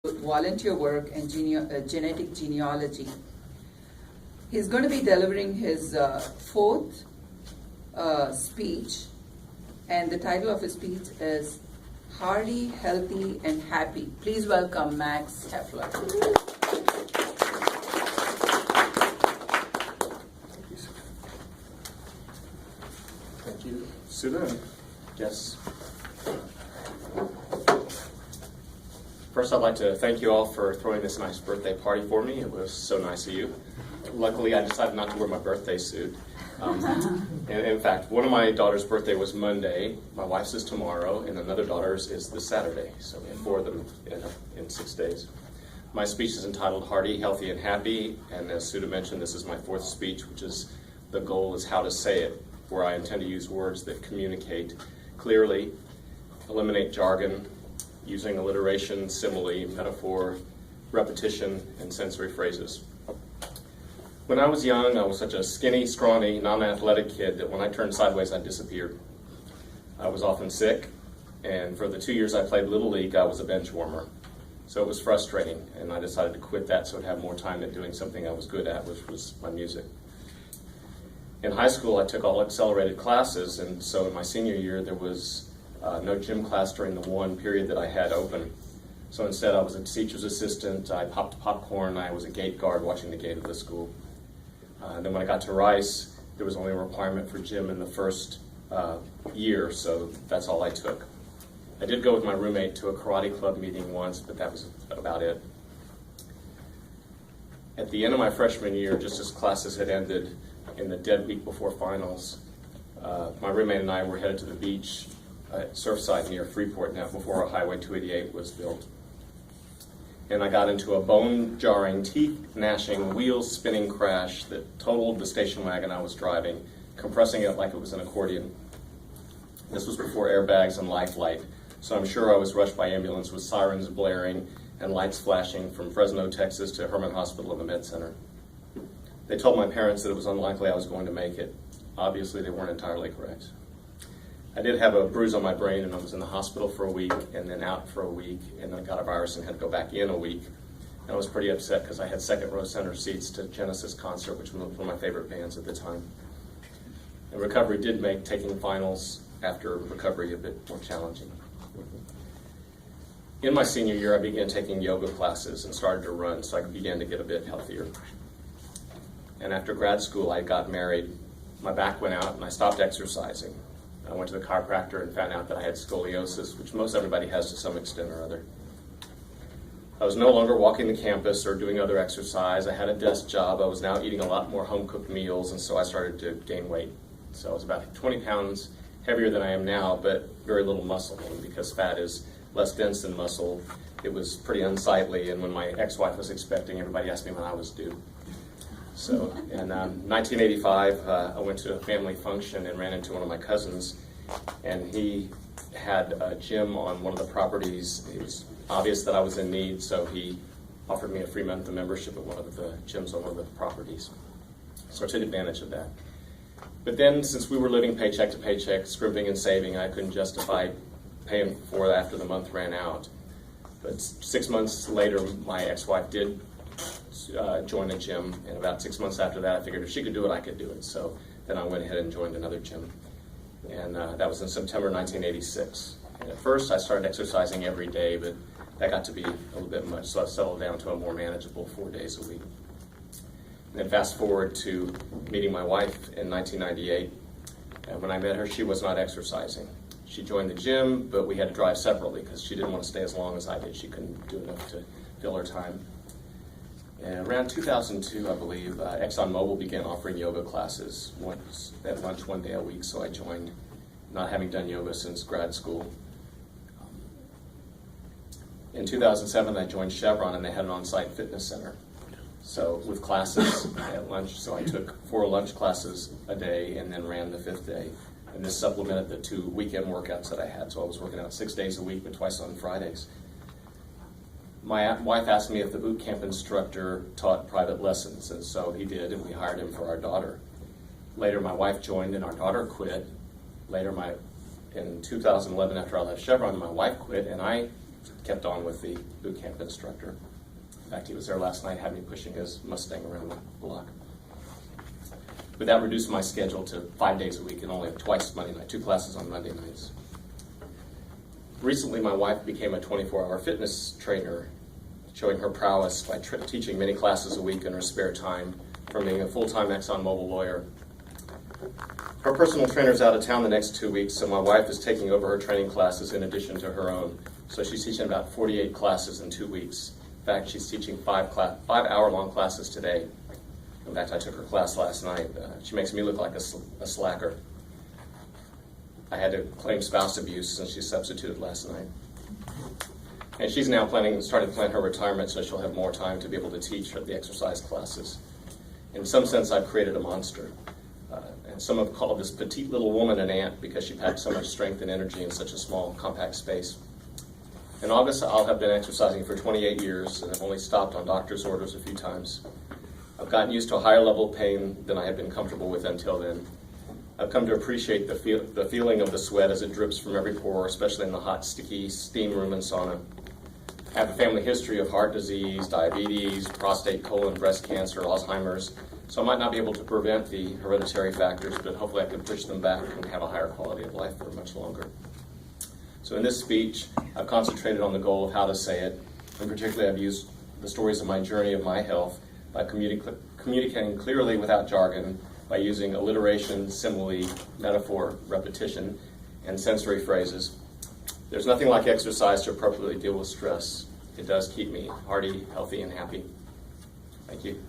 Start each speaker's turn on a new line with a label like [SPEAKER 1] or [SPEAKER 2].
[SPEAKER 1] volunteer work and genetic genealogy. He's going to be delivering his fourth speech, and the title of his speech is Hearty, Healthy, and Happy. Please welcome Max Heffler.
[SPEAKER 2] Thank you, Sudha. Yes. First, I'd like to thank you all for throwing this nice birthday party for me. It was so nice of you. Luckily, I decided not to wear my birthday suit. And in fact, one of my daughter's birthday was Monday, my wife's is tomorrow, and another daughter's is this Saturday. So we have four of them in 6 days. My speech is entitled Hearty, Healthy, and Happy, and as Sudha mentioned, this is my fourth speech, which is the goal is how to say it, where I intend to use words that communicate clearly, eliminate jargon, using alliteration, simile, metaphor, repetition, and sensory phrases. When I was young, I was such a skinny, scrawny, non-athletic kid that when I turned sideways, I disappeared. I was often sick, and for the 2 years I played Little League, I was a bench warmer. So it was frustrating, and I decided to quit that so I'd have more time at doing something I was good at, which was my music. In high school, I took all accelerated classes, and so in my senior year, there was no gym class during the one period that I had open. So instead, I was a teacher's assistant, I popped popcorn, I was a gate guard watching the gate of the school. Then when I got to Rice, there was only a requirement for gym in the first year, so that's all I took. I did go with my roommate to a karate club meeting once, but that was about it. At the end of my freshman year, just as classes had ended, in the dead week before finals, my roommate and I were headed to the beach at Surfside near Freeport now, before Highway 288 was built. And I got into a bone-jarring, teeth-gnashing, wheels-spinning crash that totaled the station wagon I was driving, compressing it like it was an accordion. This was before airbags and life flight, so I'm sure I was rushed by ambulance with sirens blaring and lights flashing from Fresno, Texas to Herman Hospital in the Med Center. They told my parents that it was unlikely I was going to make it. Obviously, they weren't entirely correct. I did have a bruise on my brain, and I was in the hospital for a week, and then out for a week, and then I got a virus and had to go back in a week. And I was pretty upset because I had second row center seats to Genesis concert, which was one of my favorite bands at the time. And recovery did make taking finals after recovery a bit more challenging. In my senior year, I began taking yoga classes and started to run, so I began to get a bit healthier. And after grad school, I got married. My back went out, and I stopped exercising. I went to the chiropractor and found out that I had scoliosis, which most everybody has to some extent or other. I was no longer walking the campus or doing other exercise. I had a desk job. I was now eating a lot more home-cooked meals, and so I started to gain weight. So I was about 20 pounds heavier than I am now, but very little muscle, because fat is less dense than muscle. It was pretty unsightly, and when my ex-wife was expecting, everybody asked me when I was due. So in 1985, I went to a family function and ran into one of my cousins, and he had a gym on one of the properties. It was obvious that I was in need, so he offered me a free month of membership at one of the gyms on one of the properties. So I took advantage of that. But then, since we were living paycheck to paycheck, scrimping and saving, I couldn't justify paying for it after the month ran out. But 6 months later, my ex-wife did join a gym, and about 6 months after that, I figured if she could do it, I could do it. So then I went ahead and joined another gym, and that was in September 1986. And at first, I started exercising every day, but that got to be a little bit much, so I settled down to a more manageable 4 days a week. And then fast forward to meeting my wife in 1998, and when I met her, she was not exercising. She joined the gym, but we had to drive separately because she didn't want to stay as long as I did. She couldn't do enough to fill her time. And around 2002, I believe, ExxonMobil began offering yoga classes once at lunch 1 day a week, so I joined, not having done yoga since grad school. In 2007, I joined Chevron, and they had an on-site fitness center. So with classes at lunch, so I took 4 lunch classes a day and then ran the 5th day. And this supplemented the 2 weekend workouts that I had, so I was working out 6 days a week, but twice on Fridays. My wife asked me if the boot camp instructor taught private lessons, and so he did, and we hired him for our daughter. Later, my wife joined, and our daughter quit. Later, in 2011, after I left Chevron, my wife quit, and I kept on with the boot camp instructor. In fact, he was there last night, had me pushing his Mustang around the block. But that reduced my schedule to 5 days a week and only twice Monday night, 2 classes on Monday nights. Recently, my wife became a 24-hour fitness trainer, showing her prowess by teaching many classes a week in her spare time from being a full-time ExxonMobil lawyer. Her personal trainer's out of town the next 2 weeks, so my wife is taking over her training classes in addition to her own. So she's teaching about 48 classes in 2 weeks. In fact, she's teaching 5-hour-long classes today. In fact, I took her class last night. She makes me look like a slacker. I had to claim spouse abuse since she substituted last night. And she's now starting to plan her retirement so she'll have more time to be able to teach the exercise classes. In some sense, I've created a monster. And some have called this petite little woman an ant because she packs so much strength and energy in such a small, compact space. In August, I'll have been exercising for 28 years and have only stopped on doctor's orders a few times. I've gotten used to a higher level of pain than I had been comfortable with until then. I've come to appreciate the feeling of the sweat as it drips from every pore, especially in the hot, sticky steam room and sauna. I have a family history of heart disease, diabetes, prostate, colon, breast cancer, Alzheimer's, so I might not be able to prevent the hereditary factors, but hopefully I can push them back and have a higher quality of life for much longer. So in this speech, I've concentrated on the goal of how to say it, and particularly I've used the stories of my journey of my health by communicating clearly without jargon, by using alliteration, simile, metaphor, repetition, and sensory phrases. There's nothing like exercise to appropriately deal with stress. It does keep me hearty, healthy, and happy. Thank you.